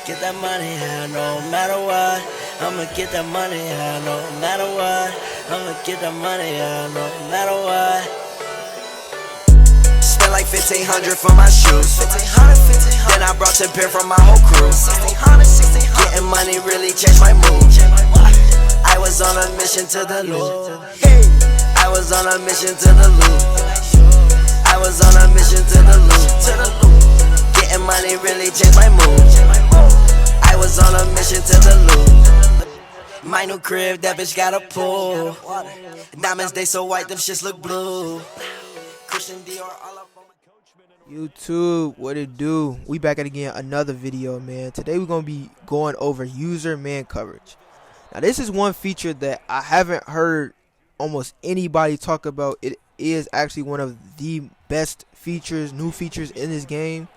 get that money, yeah, no matter what. I'ma get that money, yeah, no matter what. I'ma get that money, yeah, no matter what. Spent like 1,500 for my shoes. Then I brought 10 pair from my whole crew. Getting money really changed my mood. I was on a mission to the Lord. I was on a mission to the loot. I was on a mission to the loot. Getting money really changed my mood. I was on a mission to the loot. My new crib, that bitch got a pool. Diamonds, they so white, them shits look blue. Christian Dior all up on my YouTube, what it do? We back at again another video, man. Today we're gonna be going over user man coverage. Now this is one feature that I haven't heard almost anybody talk about. It is actually one of the best features, new features in this game.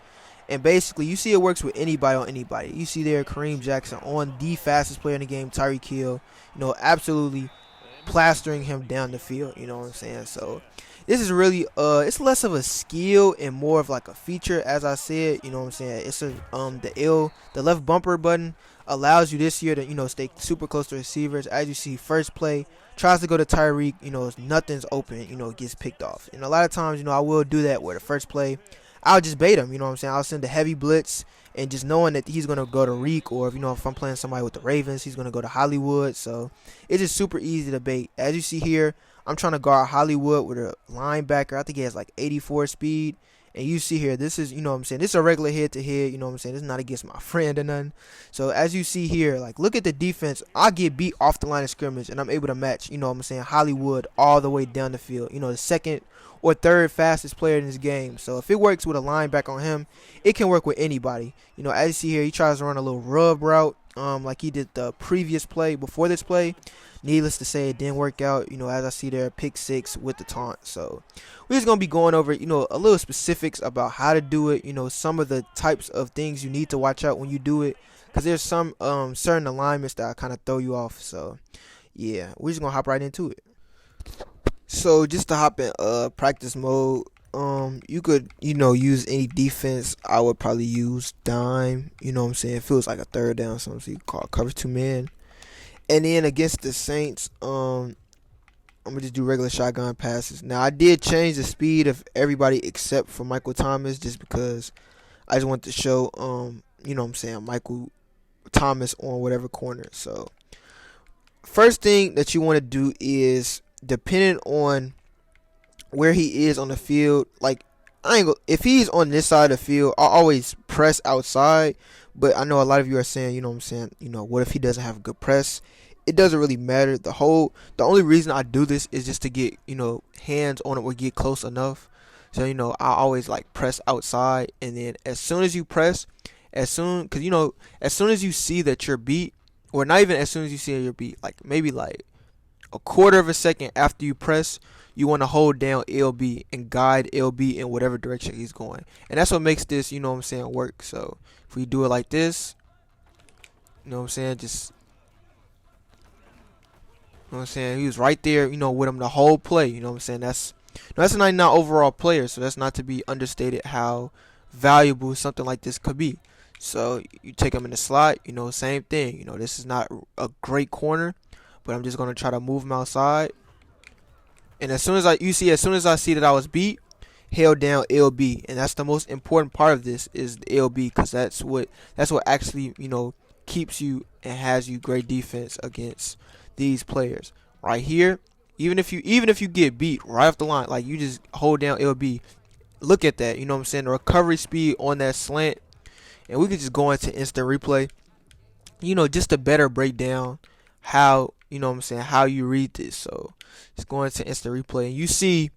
And basically, you see it works with anybody on anybody. You see there Kareem Jackson on the fastest player in the game, Tyreek Hill, absolutely plastering him down the field, you know what I'm saying? So this is really it's less of a skill and more of like a feature, as I said, you know what I'm saying? It's a the left bumper button allows you this year to stay super close to receivers. As you see, first play tries to go to Tyreek, nothing's open, it gets picked off. And a lot of times, I will do that where the first play I'll just bait him, I'll send a heavy blitz and just knowing that he's going to go to Reek, or if I'm playing somebody with the Ravens, he's going to go to Hollywood. So it's just super easy to bait. As you see here, I'm trying to guard Hollywood with a linebacker. I think he has like 84 speed. And you see here, this is, this is a regular head-to-head, this is not against my friend or nothing. So as you see here, like, look at the defense. I get beat off the line of scrimmage, and I'm able to match, Hollywood all the way down the field. The second or third fastest player in this game. So if it works with a linebacker on him, it can work with anybody. As you see here, he tries to run a little rub route, like he did the previous play before this play. Needless to say, it didn't work out. As I see there, pick 6 with the taunt. So we're just gonna be going over, a little specifics about how to do it. Some of the types of things you need to watch out when you do it, because there's some certain alignments that kind of throw you off. So yeah, we're just gonna hop right into it. So just to hop in practice mode, you could use any defense. I would probably use dime. It feels like a third down, something, so you call cover 2 man. And then against the Saints, I'm gonna just do regular shotgun passes. Now I did change the speed of everybody except for Michael Thomas, just because I just want to show Michael Thomas on whatever corner. So first thing that you want to do is, depending on where he is on the field, like if he's on this side of the field, I'll always press outside. But I know a lot of you are saying, what if he doesn't have a good press? It doesn't really matter. The only reason I do this is just to get, hands on it or get close enough. So, I always like press outside, and then as soon as you press, as soon as you see that you're beat, or not even as soon as you see that you're beat, like maybe like a quarter of a second after you press, you want to hold down LB and guide LB in whatever direction he's going. And that's what makes this, work. So if we do it like this, just, he was right there, with him the whole play. That's a 99 overall player, so that's not to be understated how valuable something like this could be. So you take him in the slot, same thing. This is not a great corner, but I'm just going to try to move him outside. And as soon as I see that I was beat, held down LB. And that's the most important part of this, is the LB, because that's what actually, keeps you and has you great defense against these players. Right here, even if you get beat right off the line, like you just hold down LB, look at that, the recovery speed on that slant. And we could just go into instant replay, just to better break down how, how you read this. So just going to instant replay, and you see,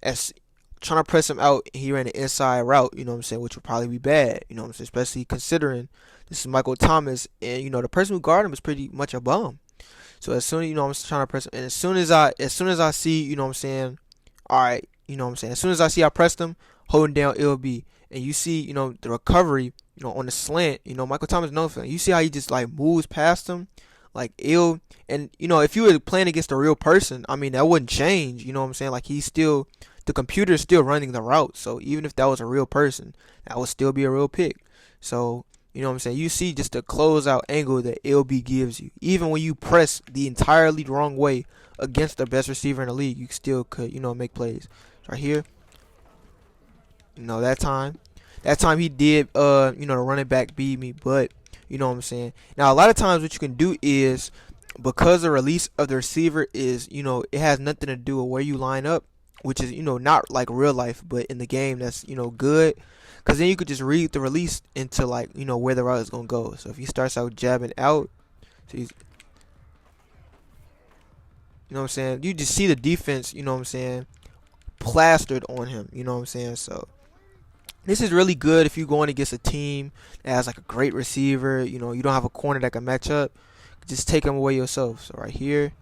as trying to press him out, he ran an inside route, which would probably be bad, especially considering this is Michael Thomas, and the person who guarded him is pretty much a bum. So as soon as I'm trying to press him, and as soon as I see, all right, as soon as I see I pressed him, holding down LB, and you see, the recovery, on the slant, Michael Thomas knows for it. You see how he just like moves past him, like ill. And if you were playing against a real person, that wouldn't change. Like the computer is still running the route. So even if that was a real person, that would still be a real pick. So You know what I'm saying? You see just the closeout angle that LB gives you. Even when you press the entirely wrong way against the best receiver in the league, you still could, make plays. Right here, that time he did, the running back beat me, but you know what I'm saying. Now a lot of times what you can do is, because the release of the receiver is, it has nothing to do with where you line up, which is, not like real life, but in the game that's, good. Because then you could just read the release into, like, where the route is going to go. So if he starts out jabbing out, so he's, you just see the defense, plastered on him, So this is really good if you're going against a team that has like a great receiver, you don't have a corner that can match up. Just take him away yourself. So right here.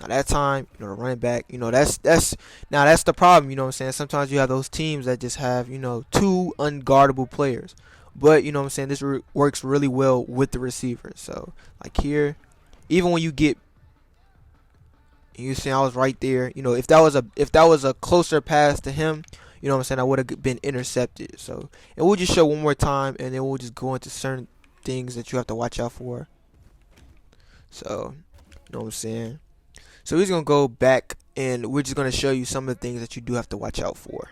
Now that time, the running back, that's the problem, Sometimes you have those teams that just have, two unguardable players. But, this works really well with the receiver. So, like here, even when you get, you see I was right there, if that was a closer pass to him, I would have been intercepted. So, and we'll just show one more time, and then we'll just go into certain things that you have to watch out for. So, So he's going to go back, and we're just going to show you some of the things that you do have to watch out for.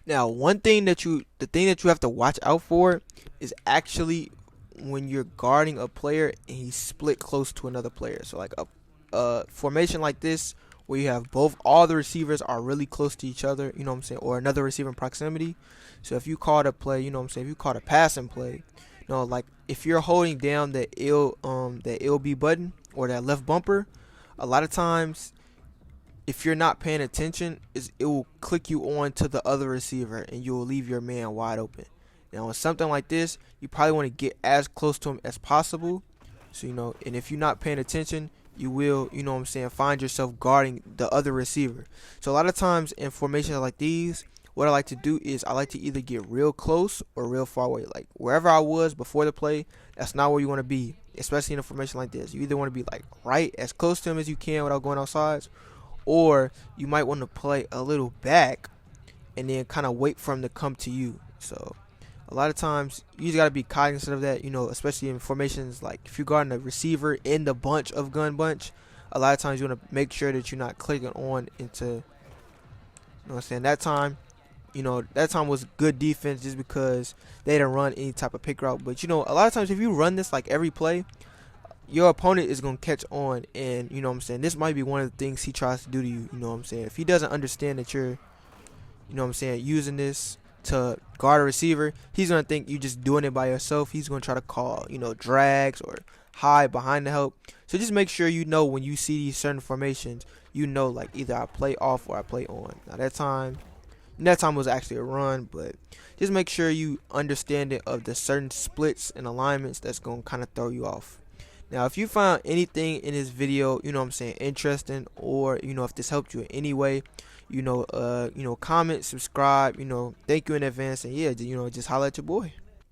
Now, the thing that you have to watch out for is actually when you're guarding a player and he's split close to another player. So like a formation like this, where you have all the receivers are really close to each other, or another receiver in proximity. So if you call a play, if you call a passing play, like if you're holding down the LB button or that left bumper, a lot of times, if you're not paying attention, it will click you on to the other receiver, and you will leave your man wide open. Now, on something like this, you probably want to get as close to him as possible. So, and if you're not paying attention, you will, find yourself guarding the other receiver. So, a lot of times in formations like these, what I like to do is I like to either get real close or real far away. Like, wherever I was before the play, that's not where you want to be, especially in a formation like this. You either want to be like right as close to him as you can without going outside, or you might want to play a little back and then kind of wait for him to come to you. So a lot of times you just got to be cognizant of that, especially in formations like if you're guarding a receiver in the gun bunch, a lot of times you want to make sure that you're not clicking on into, that time. That time was good defense just because they didn't run any type of pick route. But, a lot of times if you run this like every play, your opponent is going to catch on. And, this might be one of the things he tries to do to you. If he doesn't understand that you're, using this to guard a receiver, he's going to think you're just doing it by yourself. He's going to try to call, drags or hide behind the help. So just make sure when you see these certain formations, like either I play off or I play on. Now that time was actually a run, but just make sure you understand it of the certain splits and alignments that's going to kind of throw you off. Now, if you found anything in this video, interesting, or, if this helped you in any way, comment, subscribe, thank you in advance, and yeah, just holler at your boy.